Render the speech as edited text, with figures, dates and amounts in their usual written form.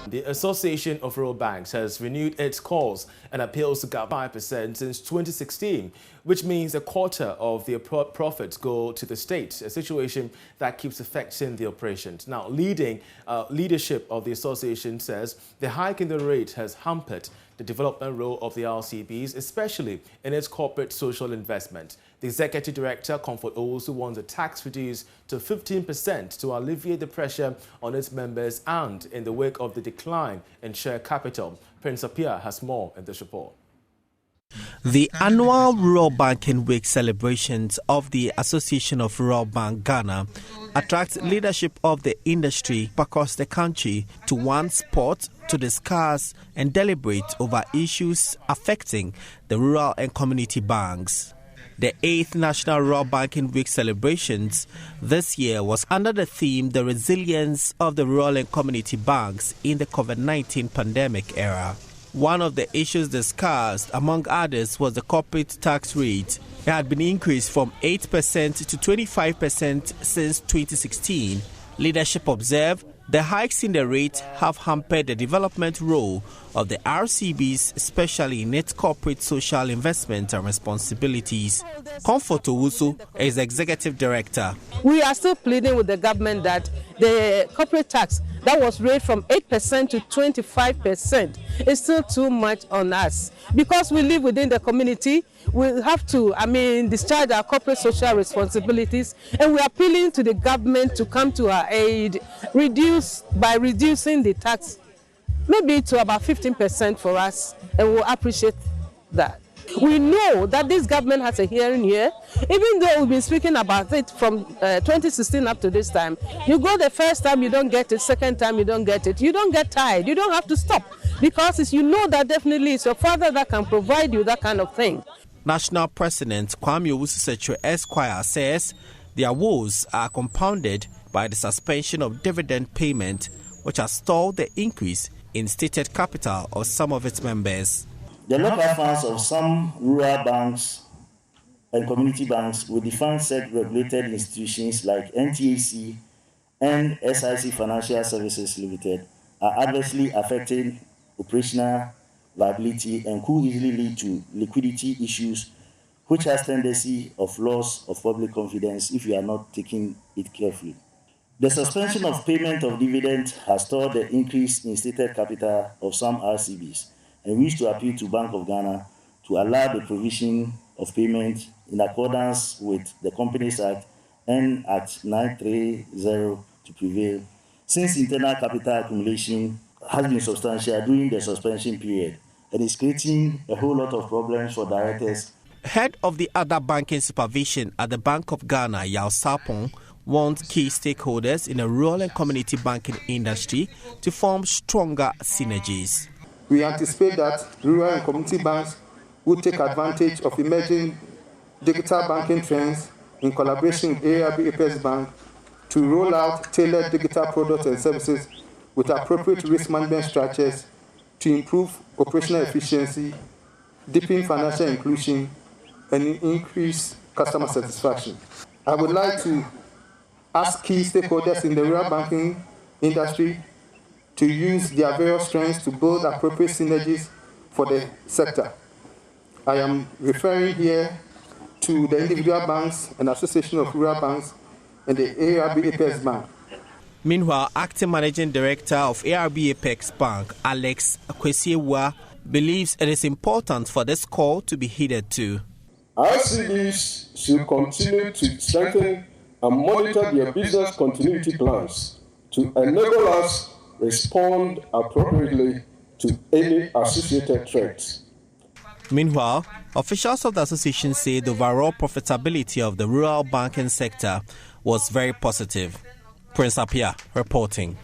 The Association of Rural Banks has renewed its calls and appeals to GABA 5% since 2016, which means a quarter of their profits go to the state, a situation that keeps affecting the operations. Now, leadership of the association says the hike in the rate has hampered the development role of the RCBs, especially in its corporate social investment. The Executive Director, Comfort Owusu, wants the tax reduced to 15% to alleviate the pressure on its members and in the wake of the decline in share capital. Prince Appiah has more in this report. The annual Rural Banking Week celebrations of the Association of Rural Bank Ghana attract leadership of the industry across the country to one spot to discuss and deliberate over issues affecting the rural and community banks. The 8th National Rural Banking Week celebrations this year was under the theme The Resilience of the Rural and Community Banks in the COVID-19 pandemic era. One of the issues discussed, among others, was the corporate tax rate. It had been increased from 8% to 25% since 2016. Leadership observed the hikes in the rate have hampered the development role of the RCBs, especially in its corporate social investment and responsibilities. Comfort Owusu is Executive Director. We are still pleading with the government that the corporate tax that was raised from 8% to 25% is still too much on us. Because we live within the community, we have to, discharge our corporate social responsibilities, and we are appealing to the government to come to our aid, by reducing the tax, maybe to about 15% for us, and we'll appreciate that. We know that this government has a hearing here, even though we've been speaking about it from 2016 up to this time. You go the first time, you don't get it, second time, you don't get it. You don't get tired, you don't have to stop, because you know that definitely it's your father that can provide you that kind of thing. National President Kwame Owusu Esquire says their woes are compounded by the suspension of dividend payment, which has stalled the increase in stated capital of some of its members. The local funds of some rural banks and community banks with the fund-set-regulated institutions like NTAC and SIC Financial Services Limited are adversely affecting operational viability and could easily lead to liquidity issues, which has tendency of loss of public confidence if you are not taking it carefully. The suspension of payment of dividends has stalled the increase in stated capital of some RCBs, and wish to appeal to Bank of Ghana to allow the provision of payment in accordance with the Companies Act and Act 930 to prevail, since internal capital accumulation has been substantial during the suspension period and is creating a whole lot of problems for directors. Head of the other banking supervision at the Bank of Ghana, Yao Sapong, wants key stakeholders in the rural and community banking industry to form stronger synergies. We anticipate that rural and community banks will take advantage of emerging digital banking trends in collaboration with ARB Apex Bank to roll out tailored digital products and services with appropriate risk management structures to improve operational efficiency, deepen financial inclusion, and increase customer satisfaction. I would like to ask key stakeholders in the rural banking industry to use their various strengths to build appropriate synergies for the sector. I am referring here to the individual banks and Association of Rural Banks and the ARB Apex Bank. Meanwhile, Acting Managing Director of ARB Apex Bank, Alex Kwesiewa, believes it is important for this call to be heeded to. RCBs should continue to strengthen and monitor their business continuity plans to enable us respond appropriately to any associated threats. Meanwhile, officials of the association say the overall profitability of the rural banking sector was very positive. Prince Appiah reporting.